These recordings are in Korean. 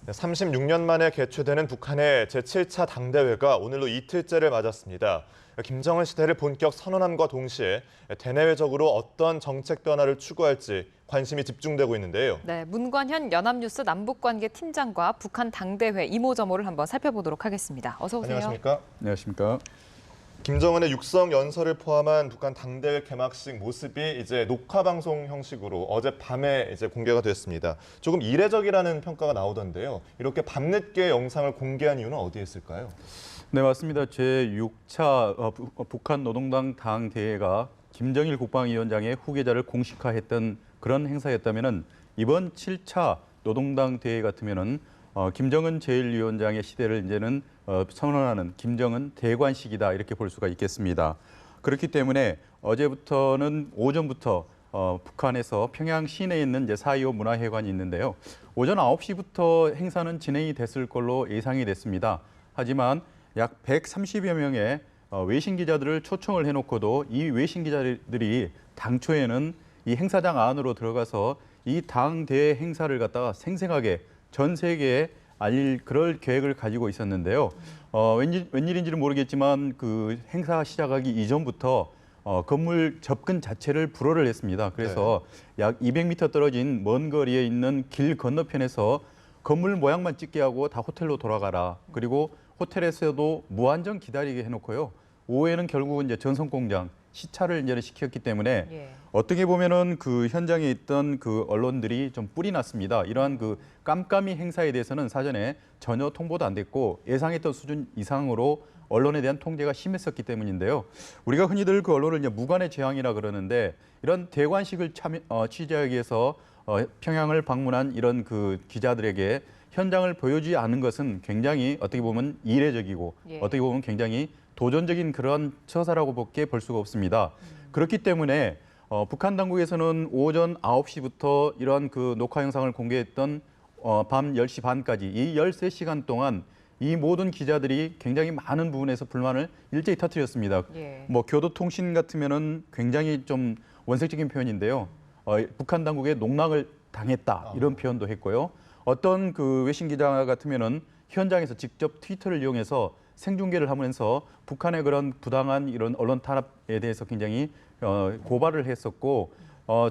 36년 만에 개최되는 북한의 제7차 당대회가 오늘로 이틀째를 맞았습니다. 김정은 시대를 본격 선언함과 동시에 대내외적으로 어떤 정책 변화를 추구할지 관심이 집중되고 있는데요. 네, 문관현 연합뉴스 남북관계 팀장과 북한 당대회 이모저모를 한번 살펴보도록 하겠습니다. 어서 오세요. 안녕하십니까? 안녕하십니까? 김정은의 육성 연설을 포함한 북한 당대회 개막식 모습이 이제 녹화 방송 형식으로 어젯밤에 이제 공개가 됐습니다. 조금 이례적이라는 평가가 나오던데요. 이렇게 밤늦게 영상을 공개한 이유는 어디에 있을까요? 네, 맞습니다. 제6차 북한 노동당 당대회가 김정일 국방위원장의 후계자를 공식화했던 그런 행사였다면은 이번 7차 노동당 대회 같으면은 김정은 제1위원장의 시대를 이제는 선언하는 김정은 대관식이다 이렇게 볼 수가 있겠습니다. 그렇기 때문에 어제부터는 오전부터 북한에서 평양 시내에 있는 이제 4.25 문화회관이 있는데요. 오전 9시부터 행사는 진행이 됐을 걸로 예상이 됐습니다. 하지만 약 130여 명의 외신 기자들을 초청을 해놓고도 이 외신 기자들이 당초에는 이 행사장 안으로 들어가서 이 당대회 행사를 갖다가 생생하게 전 세계에 알릴 그럴 계획을 가지고 있었는데요. 웬일인지는 모르겠지만 그 행사 시작하기 이전부터 건물 접근 자체를 불허를 했습니다. 그래서 약 200m 떨어진 먼 거리에 있는 길 건너편에서 건물 모양만 찍게 하고 다 호텔로 돌아가라. 그리고 호텔에서도 무한정 기다리게 해놓고요. 오후에는 결국은 이제 전선공장 시차를 이제 시켰기 때문에 어떻게 보면은 그 현장에 있던 그 언론들이 좀 뿔이 났습니다. 이러한 그 깜깜이 행사에 대해서는 사전에 전혀 통보도 안 됐고 예상했던 수준 이상으로 언론에 대한 통제가 심했었기 때문인데요. 우리가 흔히들 그 언론을 이제 무관의 재앙이라 그러는데 이런 대관식을 취재하기 위해서 평양을 방문한 이런 그 기자들에게 현장을 보여주지 않은 것은 굉장히 어떻게 보면 이례적이고 어떻게 보면 굉장히 도전적인 그런 처사라고밖에 볼 수가 없습니다. 그렇기 때문에 북한 당국에서는 오전 9시부터 이러한 그 녹화 영상을 공개했던 밤 10시 반까지 이 13시간 동안 이 모든 기자들이 굉장히 많은 부분에서 불만을 일제히 터뜨렸습니다. 뭐 교도통신 같으면은 굉장히 좀 원색적인 표현인데요. 북한 당국에 농락을 당했다 이런 표현도 했고요. 어떤 그 외신 기자 같으면은 현장에서 직접 트위터를 이용해서 생중계를 하면서 북한의 그런 부당한 이런 언론 탄압에 대해서 굉장히 고발을 했었고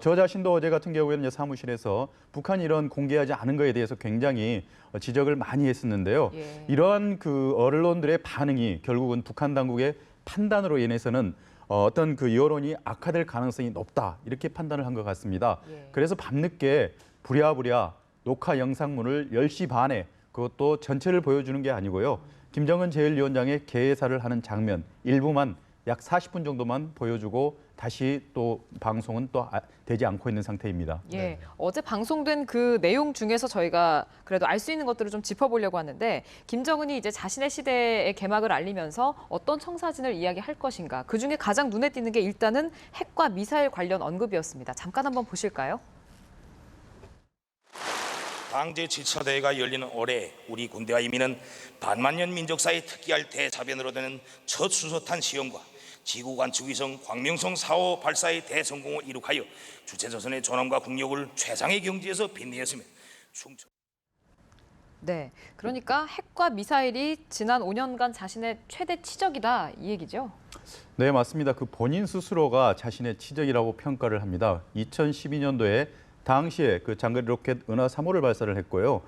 저 자신도 어제 같은 경우에는 사무실에서 북한이 이런 공개하지 않은 것에 대해서 굉장히 지적을 많이 했었는데요. 이러한 그 언론들의 반응이 결국은 북한 당국의 판단으로 인해서는 어떤 그 여론이 악화될 가능성이 높다 이렇게 판단을 한 것 같습니다. 그래서 밤늦게 부랴부랴 녹화 영상문을 10시 반에 그것도 전체를 보여주는 게 아니고요. 김정은 제1위원장의 개회사를 하는 장면 일부만 약 40분 정도만 보여주고 다시 또 방송은 또 되지 않고 있는 상태입니다. 어제 방송된 그 내용 중에서 저희가 그래도 알 수 있는 것들을 좀 짚어보려고 하는데 김정은이 이제 자신의 시대의 개막을 알리면서 어떤 청사진을 이야기할 것인가. 그중에 가장 눈에 띄는 게 일단은 핵과 미사일 관련 언급이었습니다. 잠깐 한번 보실까요? 당제 7차 대회가 열리는 올해 우리 군대와 인민은 반만년 민족사에 특기할 대자변으로 되는 첫 수소탄 시험과 지구관 주기성 광명성 4호 발사의 대성공을 이룩하여 주체조선의 존엄과 국력을 최상의 경지에서 빛내었으며 네, 그러니까 핵과 미사일이 지난 5년간 자신의 최대 치적이다 이 얘기죠? 네, 맞습니다. 그 본인 스스로가 자신의 치적이라고 평가를 합니다. 2012년도에 당시에 그 장거리 로켓 은하 3호를 발사를 했고요.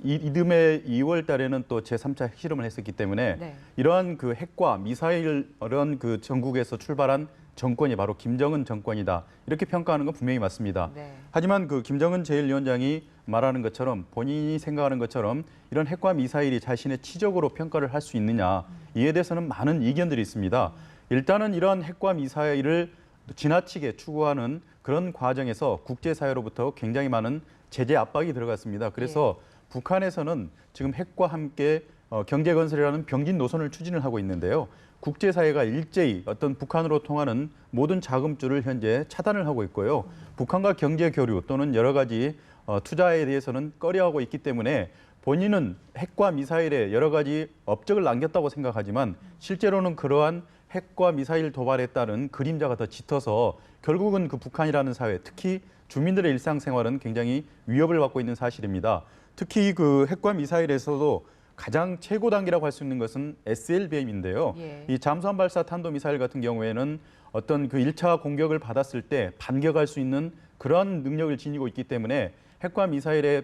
이듬해 2월 달에는 또 제3차 핵실험을 했었기 때문에 이러한 그 핵과 미사일 이런 그 전국에서 출발한 정권이 바로 김정은 정권이다. 이렇게 평가하는 건 분명히 맞습니다. 하지만 그 김정은 제1위원장이 말하는 것처럼 본인이 생각하는 것처럼 이런 핵과 미사일이 자신의 치적으로 평가를 할 수 있느냐. 이에 대해서는 많은 이견들이 있습니다. 일단은 이러한 핵과 미사일을 지나치게 추구하는 그런 과정에서 국제사회로부터 굉장히 많은 제재 압박이 들어갔습니다. 그래서 북한에서는 지금 핵과 함께 경제 건설이라는 병진 노선을 추진을 하고 있는데요. 국제사회가 일제히 어떤 북한으로 통하는 모든 자금줄을 현재 차단을 하고 있고요. 북한과 경제 교류 또는 여러 가지 투자에 대해서는 꺼려하고 있기 때문에 본인은 핵과 미사일에 여러 가지 업적을 남겼다고 생각하지만 실제로는 그러한 핵과 미사일 도발에 따른 그림자가 더 짙어서 결국은 그 북한이라는 사회, 특히 주민들의 일상생활은 굉장히 위협을 받고 있는 사실입니다. 특히 그 핵과 미사일에서도 가장 최고 단계라고 할 수 있는 것은 SLBM인데요. 예. 이 잠수함 발사 탄도 미사일 같은 경우에는 어떤 그 1차 공격을 받았을 때 반격할 수 있는 그런 능력을 지니고 있기 때문에 핵과 미사일의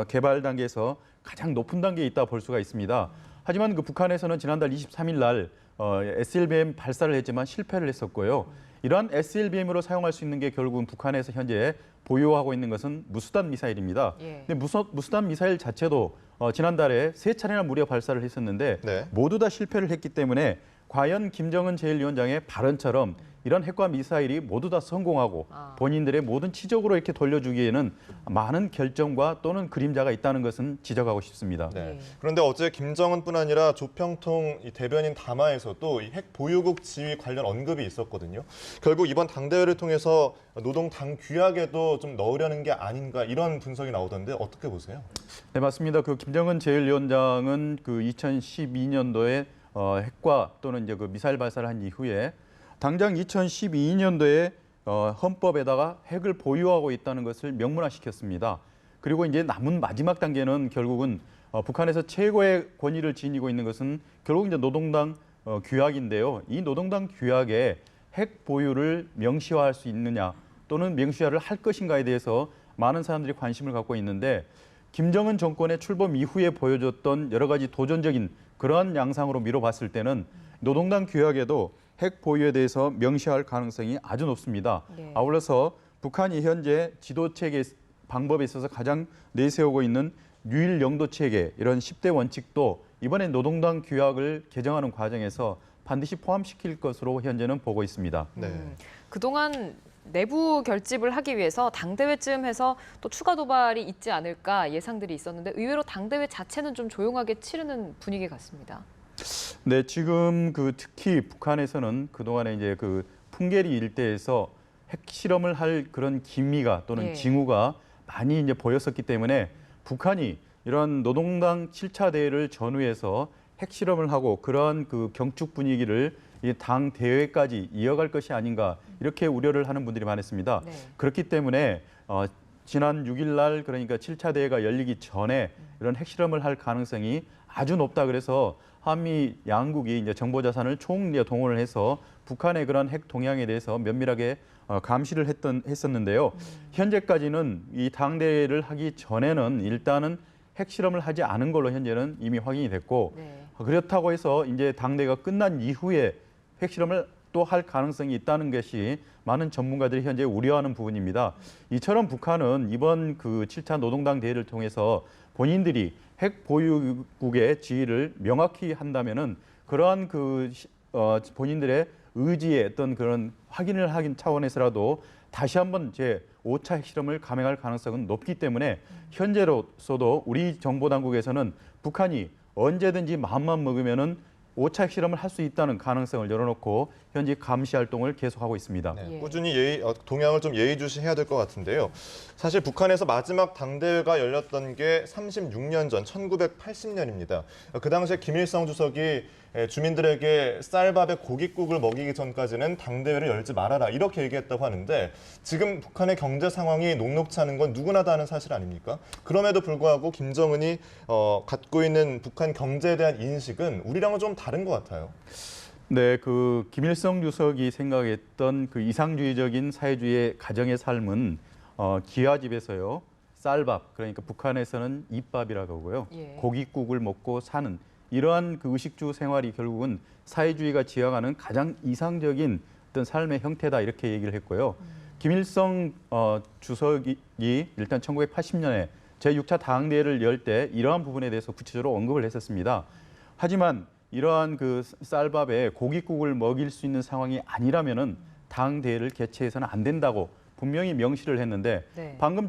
개발 단계에서 가장 높은 단계에 있다 볼 수가 있습니다. 하지만 그 북한에서는 지난달 23일 날 SLBM 발사를 했지만 실패를 했었고요. 이러한 SLBM으로 사용할 수 있는 게 결국은 북한에서 현재 보유하고 있는 것은 무수단 미사일입니다. 예. 근데 무수단 미사일 자체도 지난달에 3차례나 무려 발사를 했었는데 네. 모두 다 실패를 했기 때문에 과연 김정은 제1위원장의 발언처럼 이런 핵과 미사일이 모두 다 성공하고 본인들의 모든 치적으로 이렇게 돌려주기에는 많은 결정과 또는 그림자가 있다는 것은 지적하고 싶습니다. 네. 예. 그런데 어제 김정은뿐 아니라 조평통 이 대변인 담화에서도 이 핵 보유국 지위 관련 언급이 있었거든요. 결국 이번 당대회를 통해서 노동당 규약에도 좀 넣으려는 게 아닌가 이런 분석이 나오던데 어떻게 보세요? 네, 맞습니다. 그 김정은 제1위원장은 그 2012년도에 핵과 또는 이제 그 미사일 발사를 한 이후에 당장 2012년도에 헌법에다가 핵을 보유하고 있다는 것을 명문화시켰습니다. 그리고 이제 남은 마지막 단계는 결국은 북한에서 최고의 권위를 지니고 있는 것은 결국 이제 노동당 규약인데요. 이 노동당 규약에 핵 보유를 명시화할 수 있느냐 또는 명시화를 할 것인가에 대해서 많은 사람들이 관심을 갖고 있는데 김정은 정권의 출범 이후에 보여줬던 여러 가지 도전적인 그러한 양상으로 미뤄봤을 때는 노동당 규약에도 핵 보유에 대해서 명시할 가능성이 아주 높습니다. 네. 아울러서 북한이 현재 지도체계 방법에 있어서 가장 내세우고 있는 유일 영도 체계 이런 10대 원칙도 이번에 노동당 규약을 개정하는 과정에서 반드시 포함시킬 것으로 현재는 보고 있습니다. 네. 그동안 내부 결집을 하기 위해서 당대회쯤 해서 또 추가 도발이 있지 않을까 예상들이 있었는데 의외로 당대회 자체는 좀 조용하게 치르는 분위기 같습니다. 네, 지금 그 특히 북한에서는 그동안에 이제 그 풍계리 일대에서 핵실험을 할 그런 기미가 또는 예. 징후가 많이 이제 보였었기 때문에 북한이 이런 노동당 7차 대회를 전후해서 핵실험을 하고 그러한 그 경축 분위기를 이 당 대회까지 이어갈 것이 아닌가 이렇게 우려를 하는 분들이 많았습니다. 네. 그렇기 때문에 지난 6일 날 그러니까 7차 대회가 열리기 전에 이런 핵실험을 할 가능성이 아주 높다 그래서 한미 양국이 이제 정보 자산을 총 동원을 해서 북한의 그런 핵 동향에 대해서 면밀하게 감시를 했었는데요. 현재까지는 이 당대회를 하기 전에는 일단은 핵실험을 하지 않은 걸로 현재는 이미 확인이 됐고 네. 그렇다고 해서 이제 당대회가 끝난 이후에 핵실험을 또 할 가능성이 있다는 것이 많은 전문가들이 현재 우려하는 부분입니다. 이처럼 북한은 이번 그 7차 노동당 대회를 통해서 본인들이 핵 보유국의 지위를 명확히 한다면은 그러한 그 본인들의 의지의 어떤 그런 확인을 하긴 차원에서라도 다시 한번 제 5차 핵실험을 감행할 가능성은 높기 때문에 현재로서도 우리 정보 당국에서는 북한이 언제든지 마음만 먹으면은 5차 핵실험을 할 수 있다는 가능성을 열어놓고 현재 감시 활동을 계속하고 있습니다. 네, 예. 꾸준히 동향을 좀 예의주시해야 될 것 같은데요. 사실 북한에서 마지막 당대회가 열렸던 게 36년 전 1980년입니다. 그 당시에 김일성 주석이 주민들에게 쌀밥에 고깃국을 먹이기 전까지는 당대회를 열지 말아라 이렇게 얘기했다고 하는데 지금 북한의 경제 상황이 녹록치 않은 건 누구나 다 아는 사실 아닙니까? 그럼에도 불구하고 김정은이 갖고 있는 북한 경제에 대한 인식은 우리랑은 좀 다른 것 같아요. 네, 그 김일성 주석이 생각했던 그 이상주의적인 사회주의의 가정의 삶은 기와집에서요 쌀밥 그러니까 북한에서는 입밥이라고 하고요 예. 고깃국을 먹고 사는 이러한 그 의식주 생활이 결국은 사회주의가 지향하는 가장 이상적인 어떤 삶의 형태다 이렇게 얘기를 했고요. 김일성 주석이 일단 1980년에 제6차 당대회를 열 때 이러한 부분에 대해서 구체적으로 언급을 했었습니다. 하지만 이러한 그 쌀밥에 고깃국을 먹일 수 있는 상황이 아니라면은 당대회를 개최해서는 안 된다고 분명히 명시를 했는데 네. 방금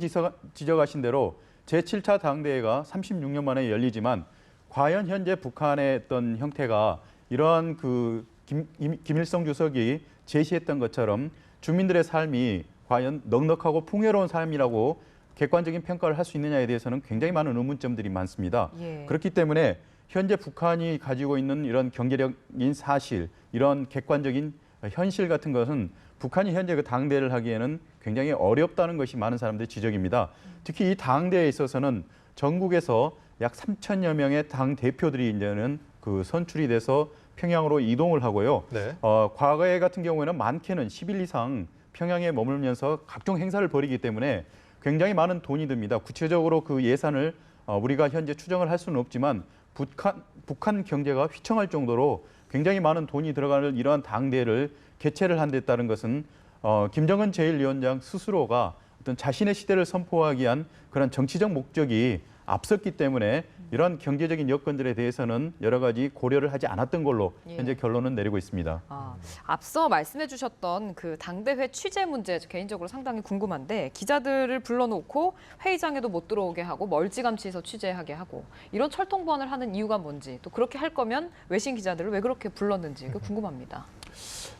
지적하신 대로 제7차 당대회가 36년 만에 열리지만 과연 현재 북한의 어떤 형태가 이러한 그 김일성 주석이 제시했던 것처럼 주민들의 삶이 과연 넉넉하고 풍요로운 삶이라고 객관적인 평가를 할 수 있느냐에 대해서는 굉장히 많은 의문점들이 많습니다. 예. 그렇기 때문에 현재 북한이 가지고 있는 이런 경제력인 사실, 이런 객관적인 현실 같은 것은 북한이 현재 그 당대회를 하기에는 굉장히 어렵다는 것이 많은 사람들의 지적입니다. 특히 이 당대회에 있어서는 전국에서 약 3천여 명의 당 대표들이 이제는 그 선출이 돼서 평양으로 이동을 하고요. 네. 과거에 같은 경우에는 많게는 10일 이상 평양에 머물면서 각종 행사를 벌이기 때문에 굉장히 많은 돈이 듭니다. 구체적으로 그 예산을 우리가 현재 추정을 할 수는 없지만 북한 경제가 휘청할 정도로 굉장히 많은 돈이 들어가는 이러한 당대를 개최를 한 데 따른 것은 김정은 제1위원장 스스로가 어떤 자신의 시대를 선포하기 위한 그런 정치적 목적이 앞섰기 때문에 이러한 경제적인 여건들에 대해서는 여러 가지 고려를 하지 않았던 걸로 현재 결론은 내리고 있습니다. 앞서 말씀해 주셨던 그 당대회 취재 문제 개인적으로 상당히 궁금한데 기자들을 불러놓고 회의장에도 못 들어오게 하고 멀찌감치해서 취재하게 하고 이런 철통보안을 하는 이유가 뭔지 또 그렇게 할 거면 외신 기자들을 왜 그렇게 불렀는지 궁금합니다.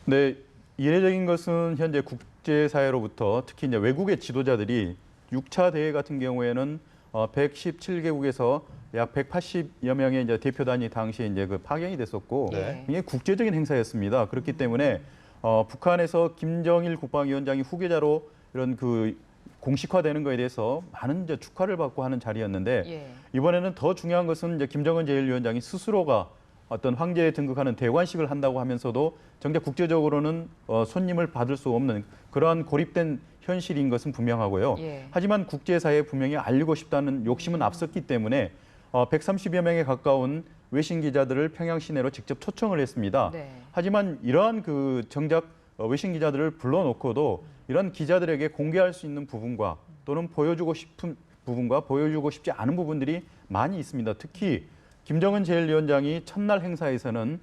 네, 이례적인 것은 현재 국제사회로부터 특히 이제 외국의 지도자들이 6차 대회 같은 경우에는 117개국에서 약 180여 명의 이제 대표단이 당시에 이제 그 파견이 됐었고 네. 이게 국제적인 행사였습니다. 그렇기 때문에 북한에서 김정일 국방위원장이 후계자로 이런 그 공식화되는 것에 대해서 많은 이제 축하를 받고 하는 자리였는데 이번에는 더 중요한 것은 이제 김정은 제1위원장이 스스로가 어떤 황제에 등극하는 대관식을 한다고 하면서도 정작 국제적으로는 손님을 받을 수 없는 그러한 고립된 현실인 것은 분명하고요. 하지만 국제사회에 분명히 알리고 싶다는 욕심은 앞섰기 때문에 130여 명에 가까운 외신 기자들을 평양 시내로 직접 초청을 했습니다. 하지만 이러한 그 정작 외신 기자들을 불러놓고도 이런 기자들에게 공개할 수 있는 부분과 또는 보여주고 싶은 부분과 보여주고 싶지 않은 부분들이 많이 있습니다. 특히 김정은 제1위원장이 첫날 행사에서는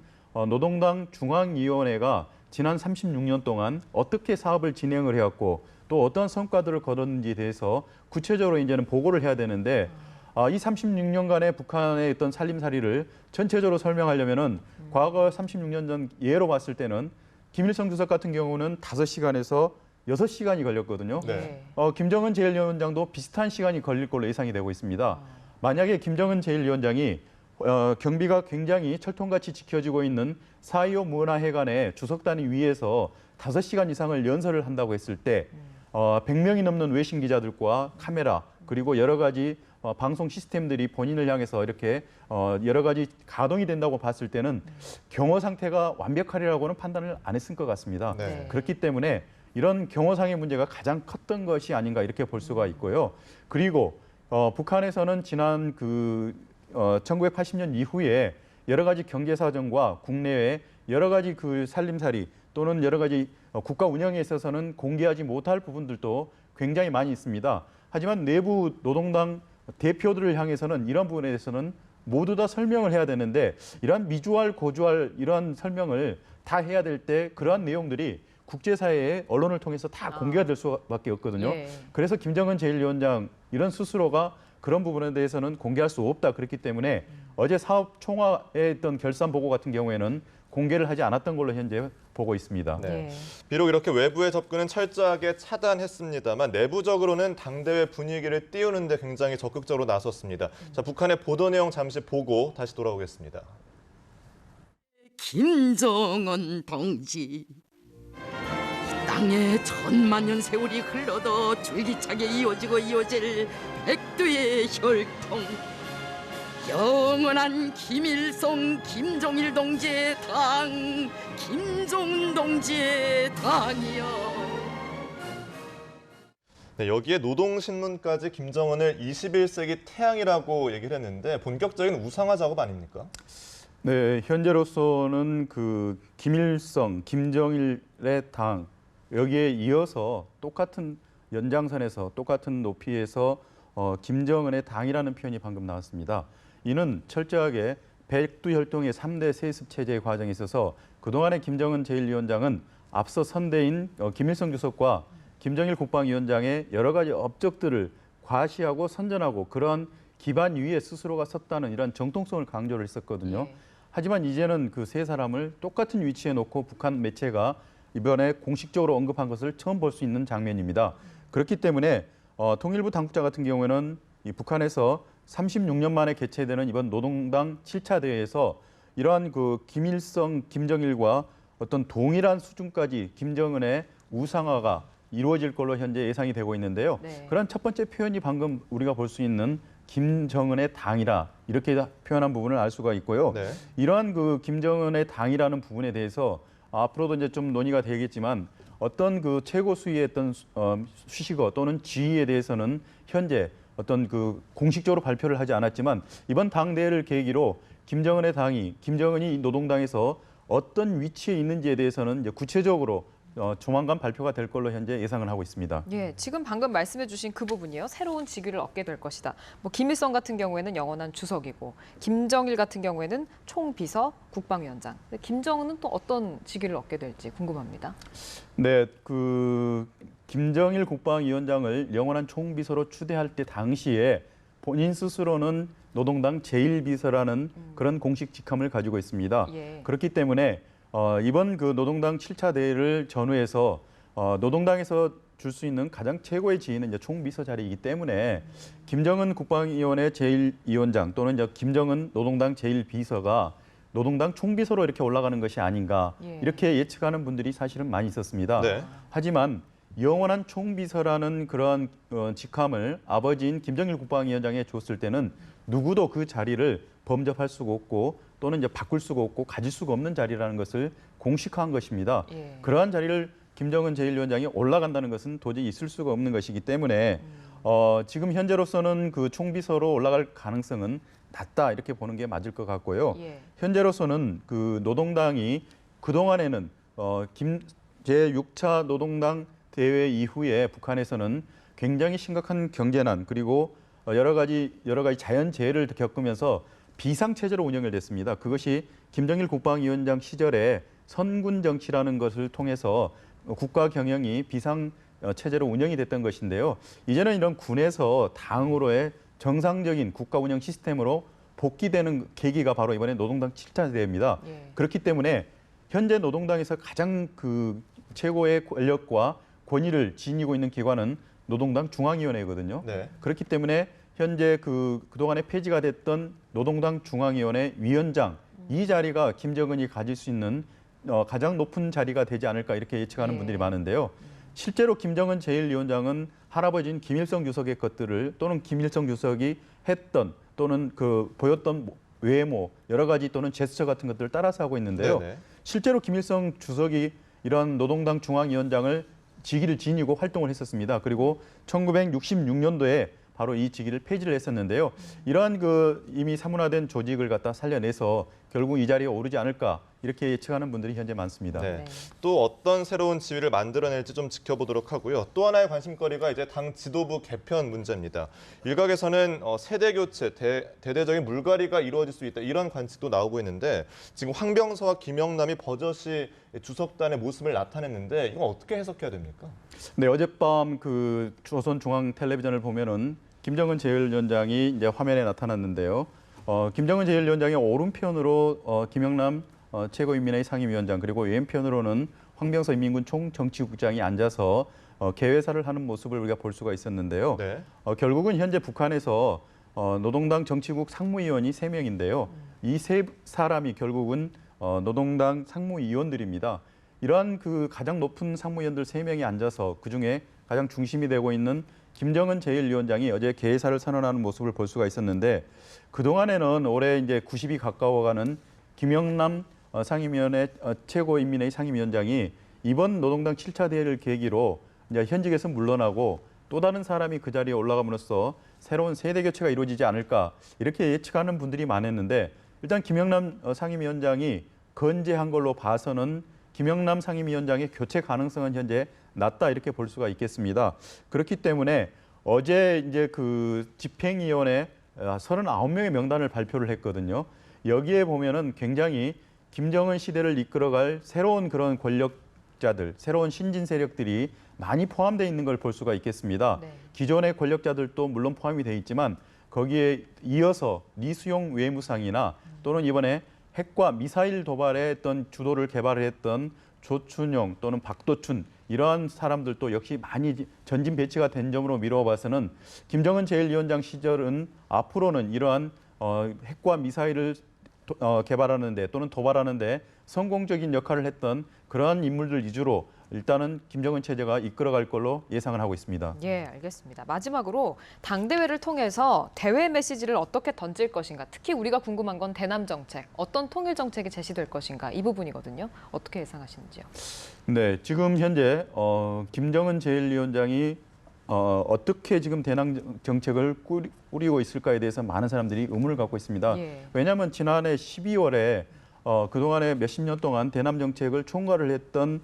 노동당 중앙위원회가 지난 36년 동안 어떻게 사업을 진행을 해왔고 또 어떤 성과들을 거뒀는지에 대해서 구체적으로 이제는 보고를 해야 되는데 이 36년간의 북한의 어떤 살림살이를 전체적으로 설명하려면은 과거 36년 전 예로 봤을 때는 김일성 주석 같은 경우는 5시간에서 6시간이 걸렸거든요. 네. 김정은 제1위원장도 비슷한 시간이 걸릴 걸로 예상이 되고 있습니다. 만약에 김정은 제1위원장이 경비가 굉장히 철통같이 지켜지고 있는 4.25 문화회관의 주석단위 위에서 5시간 이상을 연설을 한다고 했을 때 100명이 넘는 외신 기자들과 카메라 그리고 여러 가지 방송 시스템들이 본인을 향해서 이렇게 여러 가지 가동이 된다고 봤을 때는 경호 상태가 완벽하리라고는 판단을 안 했을 것 같습니다. 네. 그렇기 때문에 이런 경호상의 문제가 가장 컸던 것이 아닌가 이렇게 볼 수가 있고요. 그리고 북한에서는 지난 1980년 이후에 여러 가지 경제 사정과 국내외 여러 가지 그 살림살이 또는 여러 가지 국가 운영에 있어서는 공개하지 못할 부분들도 굉장히 많이 있습니다. 하지만 내부 노동당 대표들을 향해서는 이런 부분에 대해서는 모두 다 설명을 해야 되는데 이러한 미주알 고주알 이러한 설명을 다 해야 될 때 그러한 내용들이 국제사회의 언론을 통해서 다 공개가 될 수밖에 없거든요. 그래서 김정은 제1위원장 이런 스스로가 그런 부분에 대해서는 공개할 수 없다. 그렇기 때문에 어제 사업 총화에 있던 결산 보고 같은 경우에는 공개를 하지 않았던 걸로 현재 보고 있습니다. 네. 비록 이렇게 외부의 접근은 철저하게 차단했습니다만 내부적으로는 당대회 분위기를 띄우는 데 굉장히 적극적으로 나섰습니다. 자, 북한의 보도 내용 잠시 보고 다시 돌아오겠습니다. 김정은 동지 땅에 천만년 세월이 흘러도 줄기차게 이어질 백두의 혈통 영원한 김일성 김정일 동지의 당 김정은 동지의 당이여. 네, 여기에 노동신문까지 김정은을 21세기 태양이라고 얘기를 했는데 본격적인 우상화 작업 아닙니까? 네, 현재로서는 그 김일성, 김정일의 당 여기에 이어서 똑같은 연장선에서 똑같은 높이에서 김정은의 당이라는 표현이 방금 나왔습니다. 이는 철저하게 백두혈통의 3대 세습 체제의 과정에 있어서 그동안의 김정은 제1위원장은 앞서 선대인 김일성 주석과 김정일 국방위원장의 여러 가지 업적들을 과시하고 선전하고 그러한 기반 위에 스스로가 섰다는 이런 정통성을 강조를 했었거든요. 하지만 이제는 그 세 사람을 똑같은 위치에 놓고 북한 매체가 이번에 공식적으로 언급한 것을 처음 볼 수 있는 장면입니다. 그렇기 때문에 통일부 당국자 같은 경우에는 이 북한에서 36년 만에 개최되는 이번 노동당 7차 대회에서 이러한 그 김일성, 김정일과 어떤 동일한 수준까지 김정은의 우상화가 이루어질 걸로 현재 예상이 되고 있는데요. 그런 첫 번째 표현이 방금 우리가 볼 수 있는 김정은의 당이라 이렇게 표현한 부분을 알 수가 있고요. 네. 이러한 그 김정은의 당이라는 부분에 대해서 앞으로도 이제 좀 논의가 되겠지만 어떤 그 최고 수위의 어떤 수식어 또는 지위에 대해서는 현재 어떤 그 공식적으로 발표를 하지 않았지만 이번 당대회를 계기로 김정은의 당이 김정은이 노동당에서 어떤 위치에 있는지에 대해서는 이제 구체적으로 조만간 발표가 될 걸로 현재 예상을 하고 있습니다. 예, 지금 방금 말씀해주신 그 부분이요. 새로운 직위를 얻게 될 것이다. 뭐 김일성 같은 경우에는 영원한 주석이고, 김정일 같은 경우에는 총비서, 국방위원장. 근데 김정은은 또 어떤 직위를 얻게 될지 궁금합니다. 네, 그 김정일 국방위원장을 영원한 총비서로 추대할 때 당시에 본인 스스로는 노동당 제1비서라는 그런 공식 직함을 가지고 있습니다. 예. 그렇기 때문에 이번 그 노동당 7차 대회를 전후해서 노동당에서 줄 수 있는 가장 최고의 지위는 이제 총비서 자리이기 때문에 김정은 국방위원회 제1위원장 또는 이제 김정은 노동당 제1비서가 노동당 총비서로 이렇게 올라가는 것이 아닌가 예. 이렇게 예측하는 분들이 사실은 많이 있었습니다. 네. 하지만 영원한 총비서라는 그러한 직함을 아버지인 김정일 국방위원장에 줬을 때는 누구도 그 자리를 범접할 수가 없고 또는 이제 바꿀 수가 없고 가질 수가 없는 자리라는 것을 공식화한 것입니다. 예. 그러한 자리를 김정은 제1위원장이 올라간다는 것은 도저히 있을 수가 없는 것이기 때문에 지금 현재로서는 그 총비서로 올라갈 가능성은 낮다 이렇게 보는 게 맞을 것 같고요. 예. 현재로서는 그 노동당이 그동안에는 제6차 노동당 대회 이후에 북한에서는 굉장히 심각한 경제난 그리고 여러 가지 자연재해를 겪으면서 비상체제로 운영을 됐습니다. 그것이 김정일 국방위원장 시절에 선군 정치라는 것을 통해서 국가 경영이 비상체제로 운영이 됐던 것인데요. 이제는 이런 군에서 당으로의 정상적인 국가 운영 시스템으로 복귀되는 계기가 바로 이번에 노동당 7차 대회입니다. 예. 그렇기 때문에 현재 노동당에서 가장 그 최고의 권력과 권위를 지니고 있는 기관은 노동당 중앙위원회거든요. 네. 그렇기 때문에 현재 그동안에 폐지가 됐던 노동당 중앙위원회 위원장 이 자리가 김정은이 가질 수 있는 가장 높은 자리가 되지 않을까 이렇게 예측하는 예. 분들이 많은데요. 실제로 김정은 제1위원장은 할아버지인 김일성 주석의 것들을 또는 김일성 주석이 했던 또는 그 보였던 외모 여러 가지 또는 제스처 같은 것들을 따라서 하고 있는데요. 네네. 실제로 김일성 주석이 이런 노동당 중앙위원장을 직위를 지니고 활동을 했었습니다. 그리고 1966년도에 바로 이 직위를 폐지를 했었는데요. 이러한 그 이미 사문화된 조직을 갖다 살려내서 결국 이 자리에 오르지 않을까 이렇게 예측하는 분들이 현재 많습니다. 네. 네. 또 어떤 새로운 지위를 만들어낼지 좀 지켜보도록 하고요. 또 하나의 관심거리가 이제 당 지도부 개편 문제입니다. 일각에서는 세대 교체, 대대적인 물갈이가 이루어질 수 있다 이런 관측도 나오고 있는데 지금 황병서와 김영남이 버젓이 주석단의 모습을 나타냈는데 이건 어떻게 해석해야 됩니까? 네, 어젯밤 그 조선 중앙 텔레비전을 보면은 김정은 제1위원장이 이제 화면에 나타났는데요. 김정은 제1위원장의 오른편으로 김영남 최고인민회의 상임위원장 그리고 왼편으로는 황병서 인민군 총정치국장이 앉아서 개회사를 하는 모습을 우리가 볼 수가 있었는데요. 네. 결국은 현재 북한에서 노동당 정치국 상무위원이 3명인데요. 이 세 사람이 결국은 노동당 상무위원들입니다. 이러한 그 가장 높은 상무위원들 3명이 앉아서 그중에 가장 중심이 되고 있는 김정은 제1위원장이 어제 개회사를 선언하는 모습을 볼 수가 있었는데 그동안에는 올해 이제 90이 가까워가는 김영남 상임위원회 최고인민회의 상임위원장이 이번 노동당 7차 대회를 계기로 이제 현직에서 물러나고 또 다른 사람이 그 자리에 올라감으로써 새로운 세대 교체가 이루어지지 않을까 이렇게 예측하는 분들이 많았는데 일단 김영남 상임위원장이 건재한 걸로 봐서는 김영남 상임위원장의 교체 가능성은 현재 낮다 이렇게 볼 수가 있겠습니다. 그렇기 때문에 어제 이제 그 집행위원회 39명의 명단을 발표를 했거든요. 여기에 보면은 굉장히 김정은 시대를 이끌어갈 새로운 그런 권력자들, 새로운 신진 세력들이 많이 포함되어 있는 걸 볼 수가 있겠습니다. 네. 기존의 권력자들도 물론 포함이 되어 있지만 거기에 이어서 리수용 외무상이나 또는 이번에 핵과 미사일 도발에 했던 주도를 개발했던 조춘용 또는 박도춘 이러한 사람들도 역시 많이 전진 배치가 된 점으로 미뤄봐서는 김정은 제1위원장 시절은 앞으로는 이러한 핵과 미사일을 개발하는데 또는 도발하는데 성공적인 역할을 했던 그러한 인물들 위주로 일단은 김정은 체제가 이끌어갈 걸로 예상을 하고 있습니다. 예, 알겠습니다. 마지막으로 당대회를 통해서 대외 메시지를 어떻게 던질 것인가. 특히 우리가 궁금한 건 대남 정책, 어떤 통일 정책이 제시될 것인가 이 부분이거든요. 어떻게 예상하시는지요? 네, 지금 현재 김정은 제1위원장이 어떻게 지금 대남 정책을 꾸리고 있을까에 대해서 많은 사람들이 의문을 갖고 있습니다. 예. 왜냐하면 지난해 12월에 그동안에 몇십 년 동안 대남 정책을 총괄을 했던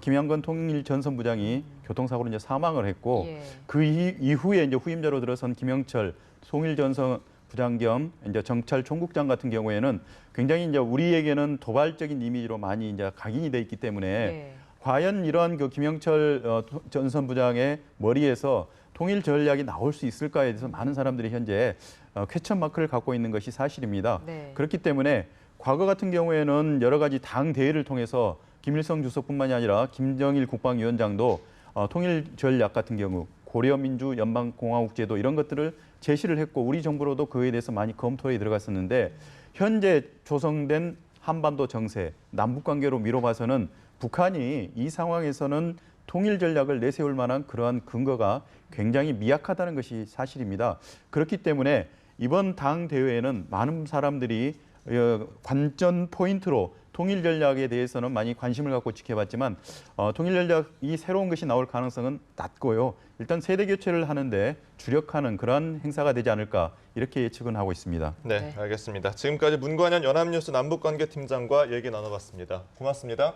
김양건 통일전선부장이 교통사고로 이제 사망을 했고 예. 그 이후에 이제 후임자로 들어선 김영철 통일전선부장 겸 이제 정찰 총국장 같은 경우에는 굉장히 이제 우리에게는 도발적인 이미지로 많이 이제 각인이 돼 있기 때문에 예. 과연 이러한 그 김영철 전선부장의 머리에서 통일 전략이 나올 수 있을까에 대해서 많은 사람들이 현재 퀘스천 마크를 갖고 있는 것이 사실입니다. 네. 그렇기 때문에 과거 같은 경우에는 여러 가지 당 대회를 통해서 김일성 주석뿐만이 아니라 김정일 국방위원장도 통일 전략 같은 경우 고려민주연방공화국제도 이런 것들을 제시를 했고 우리 정부로도 그에 대해서 많이 검토에 들어갔었는데 현재 조성된 한반도 정세, 남북 관계로 미뤄봐서는 북한이 이 상황에서는 통일 전략을 내세울 만한 그러한 근거가 굉장히 미약하다는 것이 사실입니다. 그렇기 때문에 이번 당 대회에는 많은 사람들이 관전 포인트로 통일 전략에 대해서는 많이 관심을 갖고 지켜봤지만 통일 전략이 새로운 것이 나올 가능성은 낮고요. 일단 세대 교체를 하는데 주력하는 그러한 행사가 되지 않을까 이렇게 예측은 하고 있습니다. 네, 네. 알겠습니다. 지금까지 문관현 연합뉴스 남북관계팀장과 얘기 나눠봤습니다. 고맙습니다.